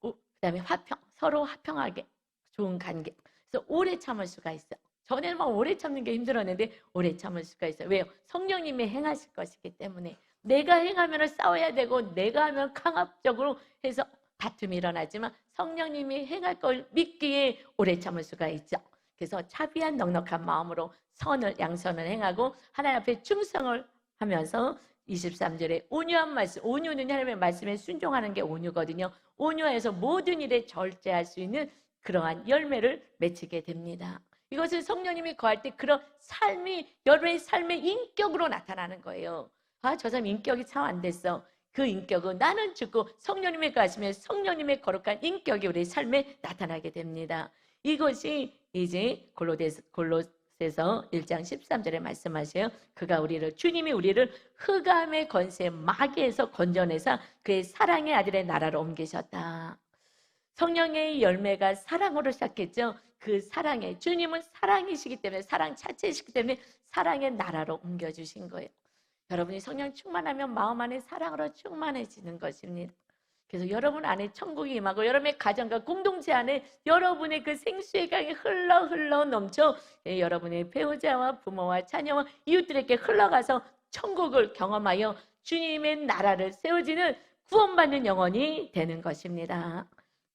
그다음에 화평, 서로 화평하게 좋은 관계. 그래서 오래 참을 수가 있어요. 전에는 막 오래 참는 게 힘들었는데 오래 참을 수가 있어요. 왜요? 성령님이 행하실 것이기 때문에. 내가 행하면 싸워야 되고 내가 하면 강압적으로 해서 다툼이 일어나지만 성령님이 행할 걸 믿기에 오래 참을 수가 있죠. 그래서 차비한 넉넉한 마음으로 양선을 행하고 하나님 앞에 충성을 하면서 23절에 온유한 말씀, 온유는 하나님의 말씀에 순종하는 게 온유거든요. 온유해서 모든 일에 절제할 수 있는 그러한 열매를 맺히게 됩니다. 이것은 성령님이 거할 때 그런 삶이 여러분의 삶의 인격으로 나타나는 거예요. 아, 저 사람 인격이 참 안 됐어. 그 인격은 나는 죽고 성령님이 가시면 성령님의 거룩한 인격이 우리 삶에 나타나게 됩니다. 이것이 이제 골로새서 1장 13절에 말씀하셔요. 주님이 우리를 흑암의 권세 마귀에서 건져내사 그의 사랑의 아들의 나라로 옮기셨다. 성령의 열매가 사랑으로 시작했죠. 그 사랑에, 주님은 사랑이시기 때문에, 사랑 자체이시기 때문에 사랑의 나라로 옮겨주신 거예요. 여러분이 성령 충만하면 마음 안에 사랑으로 충만해지는 것입니다. 그래서 여러분 안에 천국이 임하고 여러분의 가정과 공동체 안에 여러분의 그 생수의 강이 흘러 넘쳐 여러분의 배우자와 부모와 자녀와 이웃들에게 흘러가서 천국을 경험하여 주님의 나라를 세워지는 구원받는 영혼이 되는 것입니다.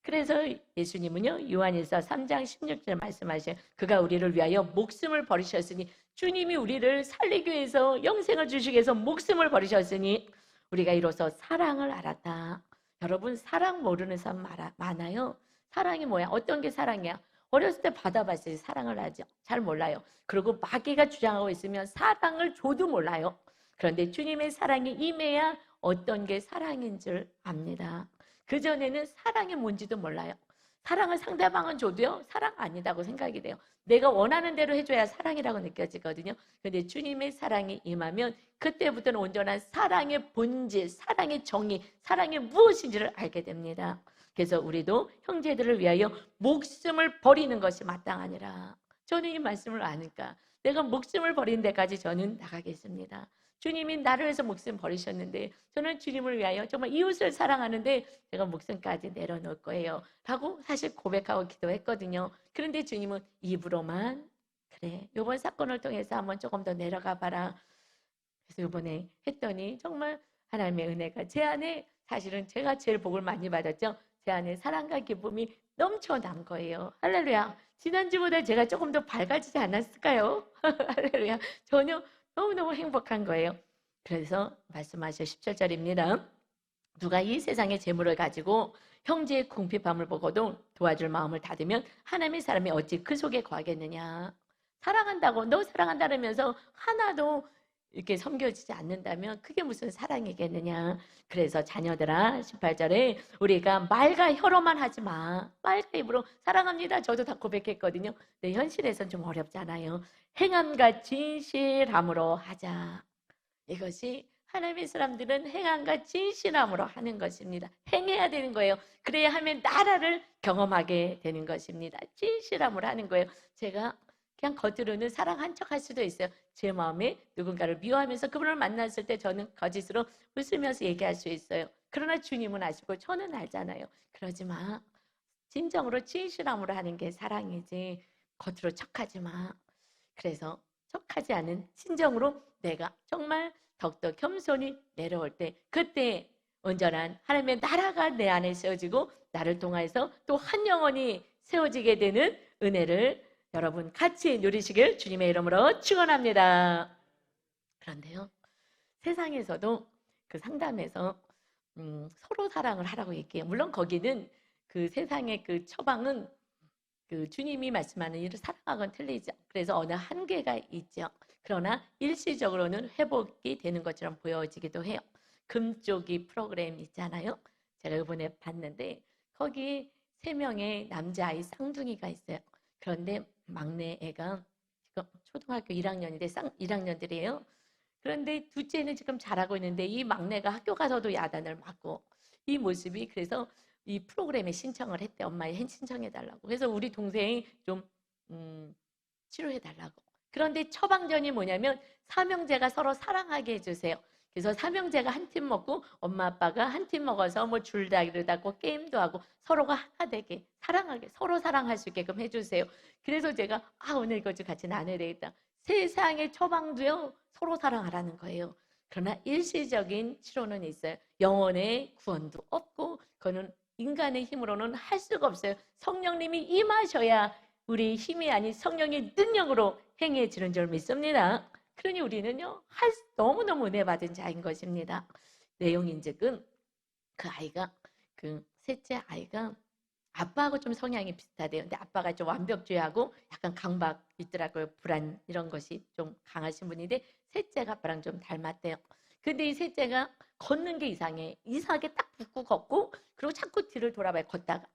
그래서 예수님은요, 요한일서 3장 16절 말씀하셔요. 그가 우리를 위하여 목숨을 버리셨으니, 주님이 우리를 살리기 위해서 영생을 주시기 위해서 목숨을 버리셨으니 우리가 이로써 사랑을 알았다. 여러분, 사랑 모르는 사람 많아요. 사랑이 뭐야? 어떤 게 사랑이야? 어렸을 때 받아봤어요. 사랑을 하죠. 잘 몰라요. 그리고 마귀가 주장하고 있으면 사랑을 줘도 몰라요. 그런데 주님의 사랑이 임해야 어떤 게 사랑인 줄 압니다. 그전에는 사랑이 뭔지도 몰라요. 사랑을 상대방은 줘도요, 사랑 아니다고 생각이 돼요. 내가 원하는 대로 해줘야 사랑이라고 느껴지거든요. 그런데 주님의 사랑이 임하면 그때부터는 온전한 사랑의 본질, 사랑의 정의, 사랑이 무엇인지를 알게 됩니다. 그래서 우리도 형제들을 위하여 목숨을 버리는 것이 마땅하니라. 저는 이 말씀을 아니까 내가 목숨을 버리는 데까지 저는 나가겠습니다. 주님이 나를 위해서 목숨 버리셨는데 저는 주님을 위하여 정말 이웃을 사랑하는데 제가 목숨까지 내려놓을 거예요 라고 사실 고백하고 기도했거든요. 그런데 주님은 입으로만 그래, 이번 사건을 통해서 한번 조금 더 내려가 봐라. 그래서 이번에 했더니 정말 하나님의 은혜가 제 안에, 사실은 제가 제일 복을 많이 받았죠. 제 안에 사랑과 기쁨이 넘쳐난 거예요. 할렐루야. 지난주보다 제가 조금 더 밝아지지 않았을까요? 할렐루야. 전혀 너무너무 행복한 거예요. 그래서 말씀하셔 17절입니다. 누가 이 세상의 재물을 가지고 형제의 궁핍함을 보고도 도와줄 마음을 닫으면 하나님의 사람이 어찌 그 속에 거하겠느냐. 사랑한다고, 너 사랑한다면서 하나도 이렇게 섬겨지지 않는다면 그게 무슨 사랑이겠느냐. 그래서 자녀들아, 18절에 우리가 말과 혀로만 하지 마. 말과 입으로 사랑합니다. 저도 다 고백했거든요. 근데 현실에서는 좀 어렵잖아요. 행함과 진실함으로 하자. 이것이 하나님의 사람들은 행함과 진실함으로 하는 것입니다. 행해야 되는 거예요. 그래야 하면 나라를 경험하게 되는 것입니다. 진실함으로 하는 거예요. 제가 그냥 겉으로는 사랑한 척 할 수도 있어요. 제 마음에 누군가를 미워하면서 그분을 만났을 때 저는 거짓으로 웃으면서 얘기할 수 있어요. 그러나 주님은 아시고 저는 알잖아요. 그러지 마. 진정으로 진실함으로 하는 게 사랑이지. 겉으로 척하지 마. 그래서 척하지 않은 진정으로 내가 정말 더욱더 겸손히 내려올 때, 그때 온전한 하나님의 나라가 내 안에 세워지고 나를 통해서 또 한 영혼이 세워지게 되는 은혜를 여러분 같이 누리시길 주님의 이름으로 축원합니다. 그런데요, 세상에서도 그 상담에서 서로 사랑을 하라고 얘기해요. 물론 거기는 그 세상의 그 처방은 그 주님이 말씀하는 일을 사랑하고는 틀리죠. 그래서 어느 한계가 있죠. 그러나 일시적으로는 회복이 되는 것처럼 보여지기도 해요. 금쪽이 프로그램 있잖아요. 제가 이번에 봤는데 거기 3명의 남자아이 쌍둥이가 있어요. 그런데 막내 애가 지금 초등학교 1학년인데 1학년들이에요. 그런데 둘째는 지금 잘하고 있는데 이 막내가 학교 가서도 야단을 맞고 이 모습이, 그래서 이 프로그램에 신청을 했대. 엄마에 신청해 달라고. 그래서 우리 동생이 좀 치료해 달라고. 그런데 처방전이 뭐냐면 삼형제가 서로 사랑하게 해주세요. 그래서 삼형제가 한 팀 먹고 엄마 아빠가 한 팀 먹어서 뭐 줄다리를 닫고 게임도 하고 서로가 하나 되게 사랑하게, 서로 사랑할 수 있게끔 해주세요. 그래서 제가 오늘 이거 좀 같이 나눠야 되겠다. 세상의 처방도요 서로 사랑하라는 거예요. 그러나 일시적인 치료는 있어요. 영혼의 구원도 없고 그거는 인간의 힘으로는 할 수가 없어요. 성령님이 임하셔야 우리 힘이 아닌 성령의 능력으로 행해지는 줄 믿습니다. 그러니 우리는요 너무너무 은혜 받은 자인 것입니다. 내용인즉은 그 아이가, 그 셋째 아이가 아빠하고 좀 성향이 비슷하대요. 근데 아빠가 좀 완벽주의하고 약간 강박 있더라고요. 불안 이런 것이 좀 강하신 분인데 셋째가 아빠랑 좀 닮았대요. 근데 이 셋째가 걷는 게 이상해. 이상하게 딱 붙고 걷고 그리고 자꾸 뒤를 돌아봐요. 걷다가.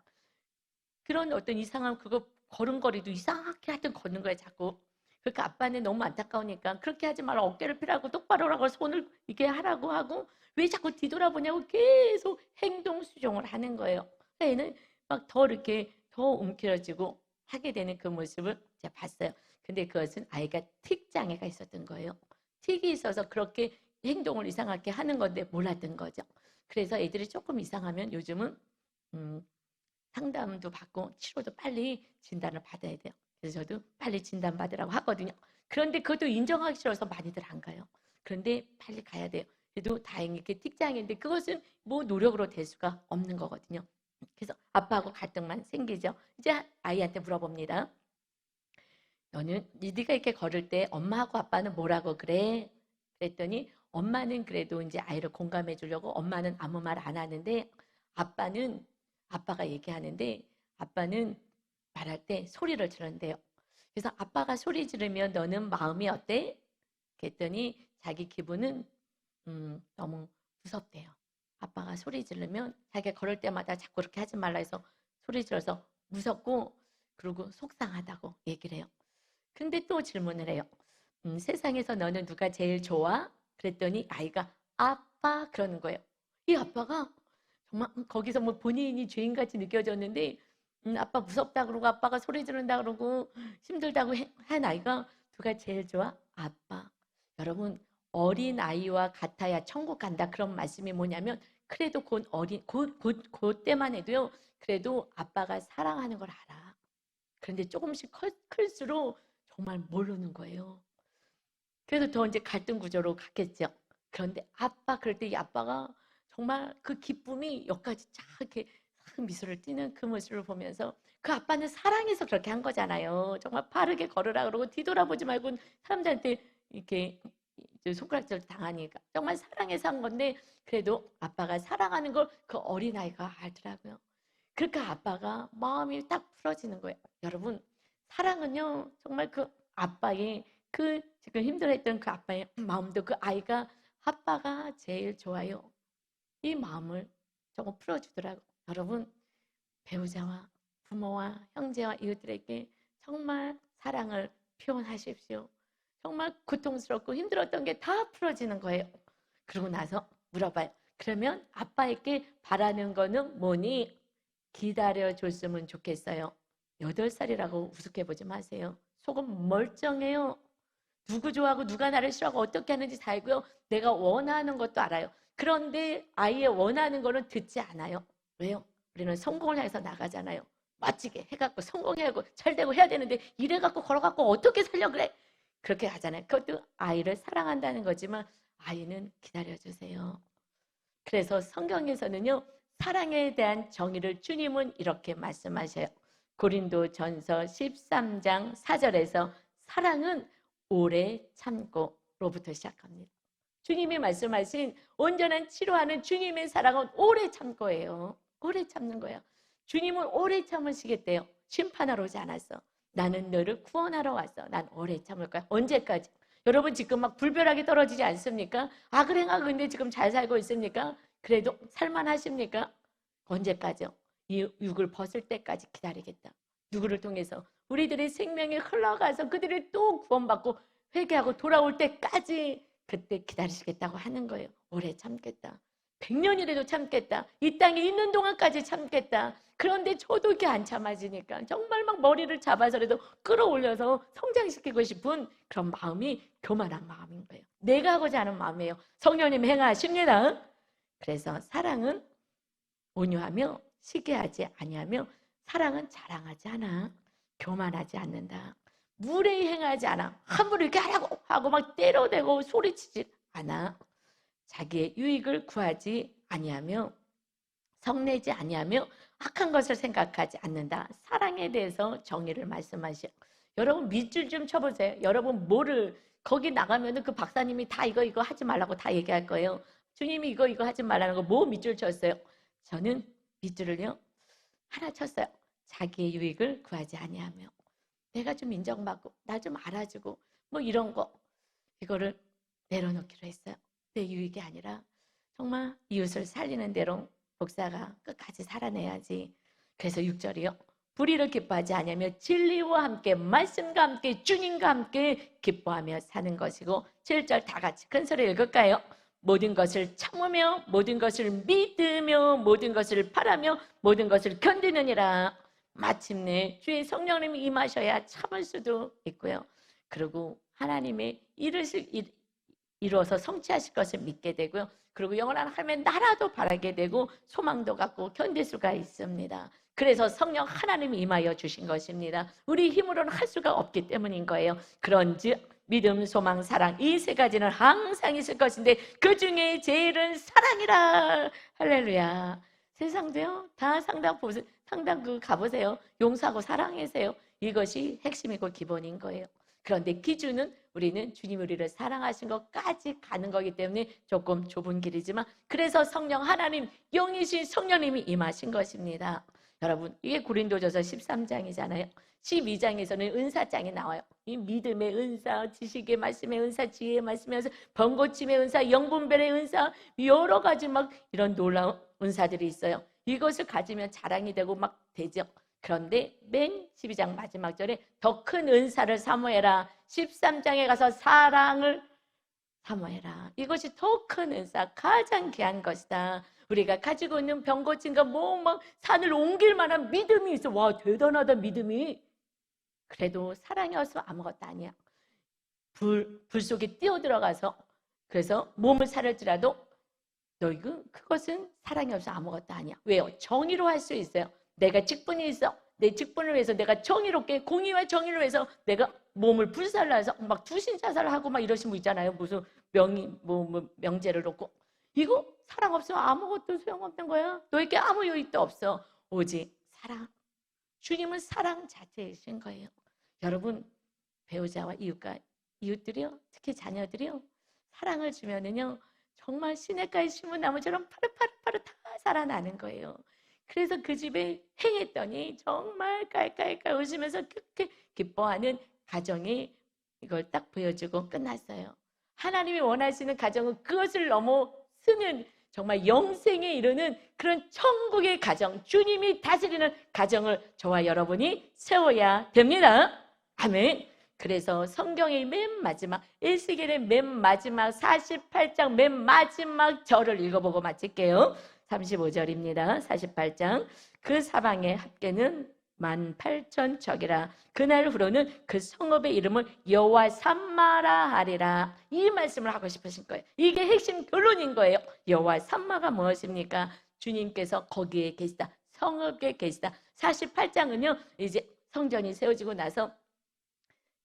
그런 어떤 이상한 그거 걸음걸이도 이상하게 하여튼 걷는 거예요. 자꾸. 그러니까 아빠는 너무 안타까우니까 그렇게 하지 말라, 어깨를 펴라고 똑바로 하고 손을 이렇게 하라고 하고 왜 자꾸 뒤돌아보냐고 계속 행동 수정을 하는 거예요. 애는 막 더 이렇게 더 움츠러지고 하게 되는 그 모습을 제가 봤어요. 근데 그것은 아이가 틱 장애가 있었던 거예요. 틱이 있어서 그렇게 행동을 이상하게 하는 건데 몰랐던 거죠. 그래서 애들이 조금 이상하면 요즘은 상담도 받고 치료도 빨리 진단을 받아야 돼요. 그래서 저도 빨리 진단 받으라고 하거든요. 그런데 그것도 인정하기 싫어서 많이들 안 가요. 그런데 빨리 가야 돼요. 그래도 다행히 이렇게 틱장인데 그것은 뭐 노력으로 될 수가 없는 거거든요. 그래서 아빠하고 갈등만 생기죠. 이제 아이한테 물어봅니다. 너는 네가 이렇게 걸을 때 엄마하고 아빠는 뭐라고 그래? 그랬더니 엄마는 그래도 이제 아이를 공감해 주려고 엄마는 아무 말 안 하는데 아빠는, 아빠가 얘기하는데 아빠는 말할 때 소리를 지른대요. 그래서 아빠가 소리 지르면 너는 마음이 어때? 그랬더니 자기 기분은 너무 무섭대요. 아빠가 소리 지르면 자기가 걸을 때마다 자꾸 그렇게 하지 말라 해서 소리 질러서 무섭고 그리고 속상하다고 얘기를 해요. 근데 또 질문을 해요. 세상에서 너는 누가 제일 좋아? 그랬더니 아이가 아빠 그러는 거예요. 이 아빠가 정말 거기서 뭐 본인이 죄인같이 느껴졌는데 아빠 무섭다 그러고 아빠가 소리 지른다 그러고 힘들다고 한 아이가 누가 제일 좋아? 아빠. 여러분 어린아이와 같아야 천국 간다 그런 말씀이 뭐냐면 그래도 그때만 해도요 그래도 아빠가 사랑하는 걸 알아. 그런데 조금씩 클수록 정말 모르는 거예요. 그래서 더 이제 갈등 구조로 갔겠죠. 그런데 그럴 때 이 아빠가 정말 그 기쁨이 여기까지 쫙 이렇게 미소를 띠는 그 모습을 보면서 그 아빠는 사랑해서 그렇게 한 거잖아요. 정말 바르게 걸으라 그러고 뒤돌아보지 말고 사람들한테 이렇게 손가락질 당하니까 정말 사랑해서 한 건데 그래도 아빠가 사랑하는 걸 그 어린아이가 알더라고요. 그러니까 아빠가 마음이 딱 풀어지는 거예요. 여러분 사랑은요 정말 그 아빠의 그 지금 힘들어했던 그 아빠의 마음도 그 아이가 아빠가 제일 좋아요. 이 마음을 조금 풀어주더라고. 여러분 배우자와 부모와 형제와 이웃들에게 정말 사랑을 표현하십시오. 정말 고통스럽고 힘들었던 게 다 풀어지는 거예요. 그러고 나서 물어봐요. 그러면 아빠에게 바라는 거는 뭐니? 기다려줬으면 좋겠어요. 8살이라고 우습게 보지 마세요. 속은 멀쩡해요. 누구 좋아하고 누가 나를 싫어하고 어떻게 하는지 다 알고요. 내가 원하는 것도 알아요. 그런데 아이의 원하는 거는 듣지 않아요. 왜요? 우리는 성공을 향해서 나가잖아요. 멋지게 해갖고 성공해갖고 잘되고 해야 되는데 이래갖고 걸어갖고 어떻게 살려 그래? 그렇게 하잖아요. 그것도 아이를 사랑한다는 거지만 아이는 기다려주세요. 그래서 성경에서는요. 사랑에 대한 정의를 주님은 이렇게 말씀하셔요. 고린도전서 13장 4절에서 사랑은 오래 참고로부터 시작합니다. 주님이 말씀하신 온전한 치료하는 주님의 사랑은 오래 참고예요. 오래 참는 거예요. 주님은 오래 참으시겠대요. 심판하러 오지 않았어. 나는 너를 구원하러 왔어. 난 오래 참을 거야. 언제까지? 여러분 지금 막 불벼락이 떨어지지 않습니까? 아 그래가 근데 지금 잘 살고 있습니까? 그래도 살만하십니까? 언제까지요? 이 육을 벗을 때까지 기다리겠다. 누구를 통해서? 우리들의 생명이 흘러가서 그들이 또 구원받고 회개하고 돌아올 때까지 그때 기다리시겠다고 하는 거예요. 오래 참겠다. 100년이라도 참겠다. 이 땅에 있는 동안까지 참겠다. 그런데 저도 이렇게 안 참아지니까 정말 막 머리를 잡아서라도 끌어올려서 성장시키고 싶은 그런 마음이 교만한 마음인 거예요. 내가 하고자 하는 마음이에요. 성령님 행하십니다. 그래서 사랑은 온유하며 시기하지 아니하며 사랑은 자랑하지 않아. 교만하지 않는다. 무례히 행하지 않아. 함부로 이렇게 하고 막 때려대고 소리치지 않아. 자기의 유익을 구하지 아니하며 성내지 아니하며 악한 것을 생각하지 않는다. 사랑에 대해서 정의를 말씀하셔요. 여러분 밑줄 좀 쳐보세요. 여러분 뭐를 거기 나가면 그 박사님이 다 이거 하지 말라고 다 얘기할 거예요. 주님이 이거 하지 말라는 거 뭐 밑줄 쳤어요? 저는 밑줄을요 하나 쳤어요. 자기의 유익을 구하지 아니하며 내가 좀 인정받고 나 좀 알아주고 뭐 이런 거 이거를 내려놓기로 했어요. 내 유익이 아니라 정말 이웃을 살리는 대로 목사가 끝까지 살아내야지. 그래서 6절이요. 불의를 기뻐하지 않으며 진리와 함께 말씀과 함께 주님과 함께 기뻐하며 사는 것이고 7절 다 같이 큰 소리 읽을까요? 모든 것을 참으며 모든 것을 믿으며 모든 것을 바라며 모든 것을 견디느니라. 마침내 주의 성령님이 임하셔야 참을 수도 있고요. 그리고 하나님의 이루어서 성취하실 것을 믿게 되고요. 그리고 영원한 하나님의 나라도 바라게 되고 소망도 갖고 견딜 수가 있습니다. 그래서 성령 하나님이 임하여 주신 것입니다. 우리 힘으로는 할 수가 없기 때문인 거예요. 그런즉 믿음, 소망, 사랑 이 세 가지는 항상 있을 것인데 그 중에 제일은 사랑이라. 할렐루야. 세상도요 다 상당 가보세요. 용서하고 사랑하세요. 이것이 핵심이고 기본인 거예요. 그런데 기준은 우리는 주님 우리를 사랑하신 것까지 가는 거기 때문에 조금 좁은 길이지만 그래서 성령 하나님 영이신 성령님이 임하신 것입니다. 여러분 이게 고린도전서 13장이잖아요. 12장에서는 은사장이 나와요. 이 믿음의 은사, 지식의 말씀의 은사, 지혜의 말씀의 은사, 번고침의 은사, 영분별의 은사 여러 가지 막 이런 놀라운 은사들이 있어요. 이것을 가지면 자랑이 되고 막 되죠. 그런데 맨 12장 마지막 절에 더 큰 은사를 사모해라. 13장에 가서 사랑을 사모해라. 이것이 더 큰 은사, 가장 귀한 것이다. 우리가 가지고 있는 병 고친 거 뭐 막 산을 옮길 만한 믿음이 있어. 와 대단하다 믿음이. 그래도 사랑이 없으면 아무것도 아니야. 불 속에 뛰어들어가서 그래서 몸을 살을지라도 그것은 사랑이 없어 아무것도 아니야. 왜요? 정의로 할 수 있어요. 내가 직분이 있어. 내 직분을 위해서 내가 정의롭게 공의와 정의를 위해서 내가 몸을 불살라서 막 투신자살을 하고 막 이러신 분 있잖아요. 무슨 명제를 놓고 이거 사랑 없으면 아무것도 소용없는 거야. 너에게 아무 유익도 없어. 오직 사랑. 주님은 사랑 자체이신 거예요. 여러분 배우자와 이웃들이요, 특히 자녀들이요, 사랑을 주면은요 정말 시냇가에 심은 나무처럼 파릇파릇 다 살아나는 거예요. 그래서 그 집에 행했더니 정말 깔깔깔 웃으면서 그렇게 기뻐하는 가정이 이걸 딱 보여주고 끝났어요. 하나님이 원하시는 가정은 그것을 넘어서는 정말 영생에 이르는 그런 천국의 가정, 주님이 다스리는 가정을 저와 여러분이 세워야 됩니다. 아멘. 그래서 성경의 맨 마지막, 에스겔의 맨 마지막 48장 맨 마지막 절을 읽어보고 마칠게요. 35절입니다. 48장. 그 사방의 합계는 18,000척이라. 그날 후로는 그 성읍의 이름을 여호와 삼마라 하리라. 이 말씀을 하고 싶으신 거예요. 이게 핵심 결론인 거예요. 여호와 삼마가 무엇입니까? 주님께서 거기에 계시다. 성읍에 계시다. 48장은요, 이제 성전이 세워지고 나서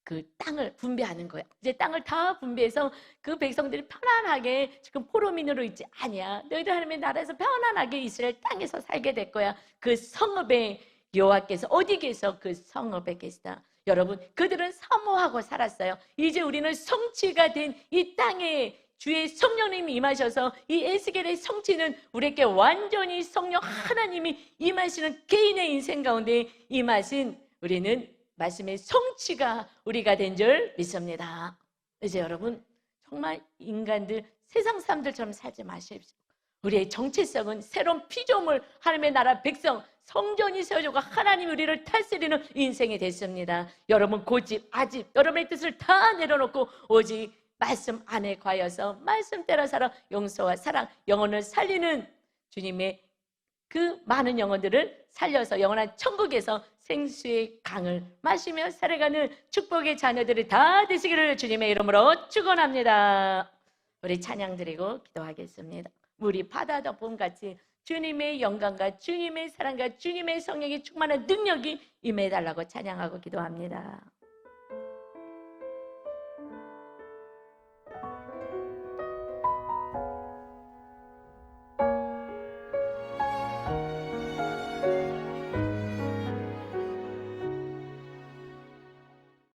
그 땅을 분배하는 거야. 이제 땅을 다 분배해서 그 백성들이 편안하게 지금 포로민으로 있지 아니야. 너희들 하나님의 나라에서 편안하게 이스라엘 땅에서 살게 될 거야. 그 성읍에 여호와께서 어디 계셔? 그 성읍에 계시다. 여러분, 그들은 사모하고 살았어요. 이제 우리는 성취가 된 이 땅에 주의 성령님이 임하셔서 이 에스겔의 성취는 우리에게 완전히 성령 하나님이 임하시는 개인의 인생 가운데 임하신 우리는 말씀의 성취가 우리가 된 줄 믿습니다. 이제 여러분, 정말 인간들, 세상 사람들처럼 살지 마십시오. 우리의 정체성은 새로운 피조물, 하나님의 나라 백성, 성전이 세워지고 하나님이 우리를 다스리는 인생이 됐습니다. 여러분 고집, 아집, 여러분의 뜻을 다 내려놓고 오직 말씀 안에 과여서 말씀대로 살아 용서와 사랑, 영혼을 살리는 주님의 그 많은 영혼들을 살려서 영원한 천국에서 생수의 강을 마시며 살아가는 축복의 자녀들이 다 되시기를 주님의 이름으로 축원합니다. 우리 찬양 드리고 기도하겠습니다. 우리 바다 덮음같이 주님의 영광과 주님의 사랑과 주님의 성령이 충만한 능력이 임해달라고 찬양하고 기도합니다.